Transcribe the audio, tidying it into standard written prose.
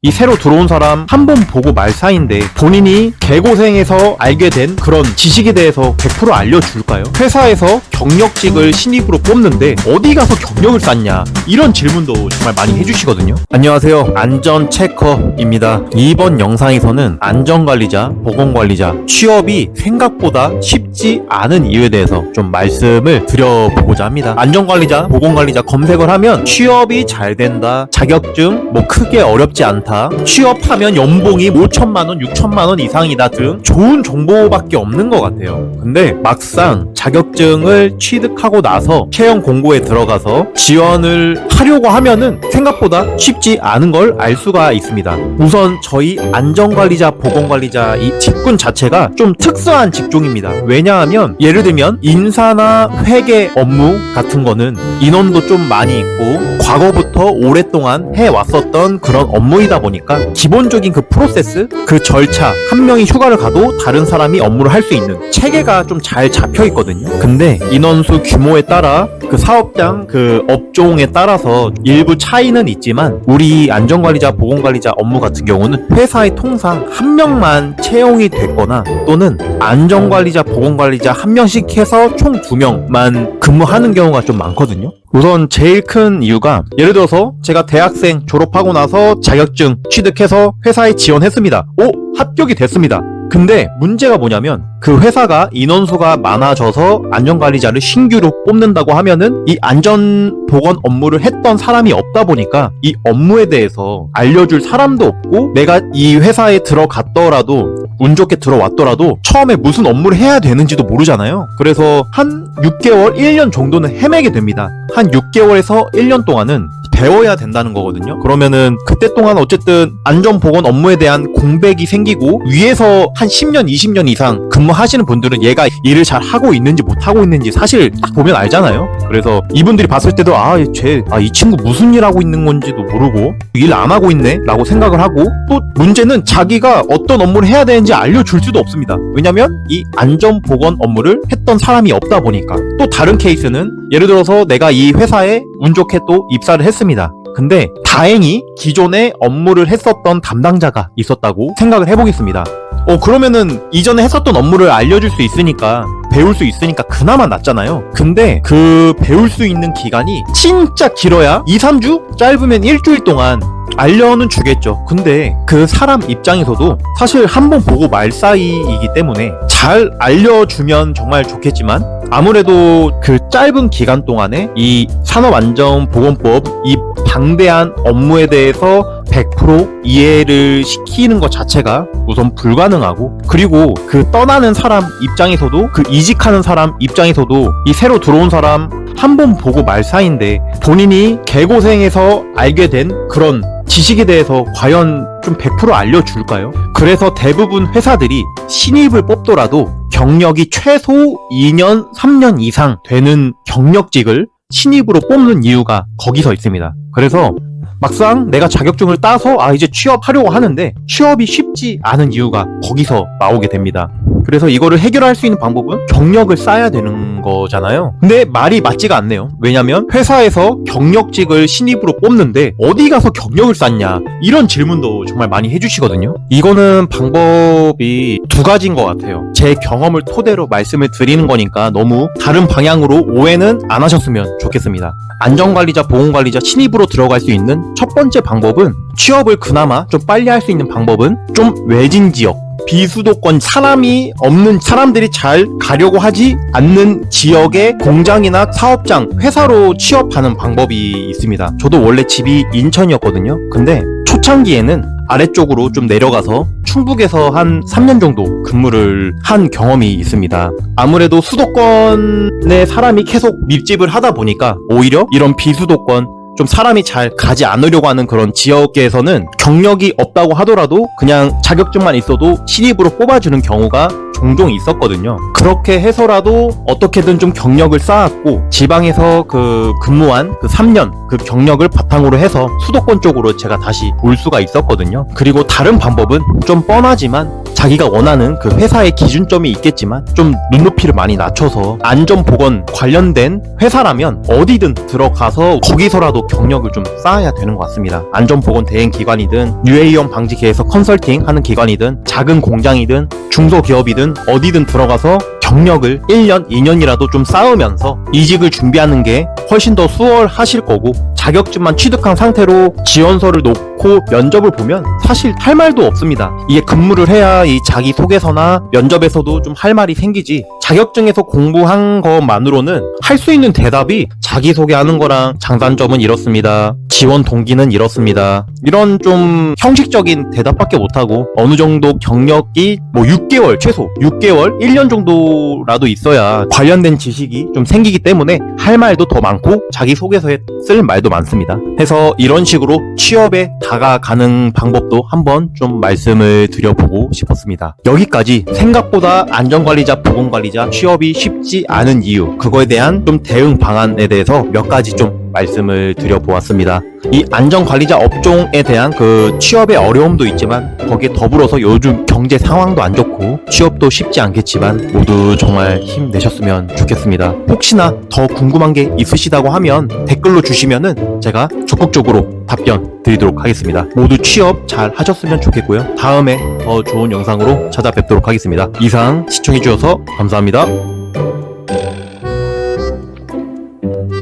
이 새로 들어온 사람 한 번 보고 말 사이인데 본인이 개고생해서 알게 된 그런 지식에 대해서 100% 알려줄까요? 회사에서 경력직을 신입으로 뽑는데 어디 가서 경력을 쌓냐, 이런 질문도 정말 많이 해주시거든요. 안녕하세요, 안전체커입니다. 이번 영상에서는 안전관리자, 보건관리자 취업이 생각보다 쉽지 않은 이유에 대해서 좀 말씀을 드려보고자 합니다. 안전관리자, 보건관리자 검색을 하면 취업이 잘 된다, 자격증 뭐 크게 어렵지 않다, 취업하면 연봉이 5천만원, 6천만원 이상이다 등 좋은 정보밖에 없는 것 같아요. 근데 막상 자격증을 취득하고 나서 채용 공고에 들어가서 지원을 하려고 하면은 생각보다 쉽지 않은 걸 알 수가 있습니다. 우선 저희 안전관리자, 보건관리자 이 직군 자체가 좀 특수한 직종입니다. 왜냐하면 예를 들면 인사나 회계 업무 같은 거는 인원도 좀 많이 있고 과거부터 오랫동안 해왔었던 그런 업무이다 보니까 기본적인 그 프로세스, 그 절차, 한 명이 휴가를 가도 다른 사람이 업무를 할 수 있는 체계가 좀 잘 잡혀 있거든요. 근데 인원수 규모에 따라 그 사업장, 그 업종에 따라서 일부 차이는 있지만 우리 안전관리자, 보건관리자 업무 같은 경우는 회사에 통상 한 명만 채용이 됐거나 또는 안전관리자, 보건관리자 한 명씩 해서 총 2명만 근무하는 경우가 좀 많거든요. 우선 제일 큰 이유가, 예를 들어서 제가 대학생 졸업하고 나서 자격증 취득해서 회사에 지원했습니다. 합격이 됐습니다. 근데 문제가 뭐냐면 그 회사가 인원수가 많아져서 안전관리자를 신규로 뽑는다고 하면은 이 안전보건 업무를 했던 사람이 없다 보니까 이 업무에 대해서 알려줄 사람도 없고, 내가 이 회사에 들어갔더라도 운 좋게 들어왔더라도 처음에 무슨 업무를 해야 되는지도 모르잖아요. 그래서 한 6개월, 1년 정도는 헤매게 됩니다. 한 6개월에서 1년 동안은 배워야 된다는 거거든요. 그러면은 그때 동안 어쨌든 안전보건 업무에 대한 공백이 생기고 위에서 한 10년, 20년 이상 근무하시는 분들은 얘가 일을 잘 하고 있는지 못하고 있는지 사실 딱 보면 알잖아요. 그래서 이분들이 봤을 때도 이 친구 무슨 일 하고 있는 건지도 모르고 일 안 하고 있네 라고 생각을 하고, 또 문제는 자기가 어떤 업무를 해야 되는지 알려줄 수도 없습니다. 왜냐면 이 안전보건 업무를 했던 사람이 없다 보니까. 또 다른 케이스는 예를 들어서 내가 이 회사에 운 좋게 또 입사를 했습니다. 근데 다행히 기존에 업무를 했었던 담당자가 있었다고 생각을 해보겠습니다. 그러면은 이전에 했었던 업무를 알려줄 수 있으니까, 배울 수 있으니까 그나마 낫잖아요. 근데 그 배울 수 있는 기간이 진짜 길어야 2, 3주? 짧으면 일주일 동안 알려는 주겠죠. 근데 그 사람 입장에서도 사실 한번 보고 말 사이이기 때문에 잘 알려주면 정말 좋겠지만, 아무래도 그 짧은 기간 동안에 이 산업안전보건법, 이 방대한 업무에 대해서 100% 이해를 시키는 것 자체가 우선 불가능하고, 그리고 그 떠나는 사람 입장에서도, 그 이직하는 사람 입장에서도 이 새로 들어온 사람 한 번 보고 말 사이인데 본인이 개고생해서 알게 된 그런 지식에 대해서 과연 좀 100% 알려줄까요? 그래서 대부분 회사들이 신입을 뽑더라도 경력이 최소 2년, 3년 이상 되는 경력직을 신입으로 뽑는 이유가 거기서 있습니다. 그래서 막상 내가 자격증을 따서 이제 취업하려고 하는데 취업이 쉽지 않은 이유가 거기서 나오게 됩니다. 그래서 이거를 해결할 수 있는 방법은 경력을 쌓아야 되는 거잖아요. 근데 말이 맞지가 않네요. 왜냐면 회사에서 경력직을 신입으로 뽑는데 어디 가서 경력을 쌓냐, 이런 질문도 정말 많이 해주시거든요. 이거는 방법이 두 가지인 것 같아요. 제 경험을 토대로 말씀을 드리는 거니까 너무 다른 방향으로 오해는 안 하셨으면 좋겠습니다. 안전관리자, 보건관리자 신입으로 들어갈 수 있는 첫 번째 방법은, 취업을 그나마 좀 빨리 할 수 있는 방법은 좀 외진 지역, 비수도권, 사람이 없는, 사람들이 잘 가려고 하지 않는 지역의 공장이나 사업장, 회사로 취업하는 방법이 있습니다. 저도 원래 집이 인천이었거든요. 근데 초창기에는 아래쪽으로 좀 내려가서 충북에서 한 3년 정도 근무를 한 경험이 있습니다. 아무래도 수도권에 사람이 계속 밀집을 하다 보니까 오히려 이런 비수도권, 좀 사람이 잘 가지 않으려고 하는 그런 지역에서는 경력이 없다고 하더라도 그냥 자격증만 있어도 신입으로 뽑아주는 경우가 종종 있었거든요. 그렇게 해서라도 어떻게든 좀 경력을 쌓았고, 지방에서 그 근무한 그 3년 그 경력을 바탕으로 해서 수도권 쪽으로 제가 다시 올 수가 있었거든요. 그리고 다른 방법은 좀 뻔하지만 자기가 원하는 그 회사의 기준점이 있겠지만 좀 눈높이를 많이 낮춰서 안전보건 관련된 회사라면 어디든 들어가서 거기서라도 경력을 좀 쌓아야 되는 것 같습니다. 안전보건 대행기관이든 UA형 방지계에서 컨설팅 하는 기관이든 작은 공장이든 중소기업이든 어디든 들어가서 경력을 1년, 2년이라도 좀 쌓으면서 이직을 준비하는 게 훨씬 더 수월하실 거고, 자격증만 취득한 상태로 지원서를 놓고 면접을 보면 사실 할 말도 없습니다. 이게 근무를 해야 이 자기소개서나 면접에서도 좀 할 말이 생기지, 자격증에서 공부한 것만으로는 할 수 있는 대답이 자기소개하는 거랑 장단점은 이렇습니다, 지원 동기는 이렇습니다, 이런 좀 형식적인 대답밖에 못하고 어느 정도 경력이 뭐 6개월, 최소 6개월, 1년 정도라도 있어야 관련된 지식이 좀 생기기 때문에 할 말도 더 많고 자기소개서에 쓸 말도 많습니다. 해서 이런 식으로 취업에 다가가는 방법도 한번 좀 말씀을 드려보고 싶었습니다. 여기까지 생각보다 안전관리자, 보건관리자 취업이 쉽지 않은 이유, 그거에 대한 좀 대응 방안에 대해서 몇 가지 좀 말씀을 드려보았습니다. 이 안전관리자 업종에 대한 그 취업의 어려움도 있지만 거기에 더불어서 요즘 경제 상황도 안 좋고 취업도 쉽지 않겠지만 모두 정말 힘내셨으면 좋겠습니다. 혹시나 더 궁금한 게 있으시다고 하면 댓글로 주시면은 제가 적극적으로 답변 드리도록 하겠습니다. 모두 취업 잘 하셨으면 좋겠고요. 다음에 더 좋은 영상으로 찾아뵙도록 하겠습니다. 이상 시청해주셔서 감사합니다.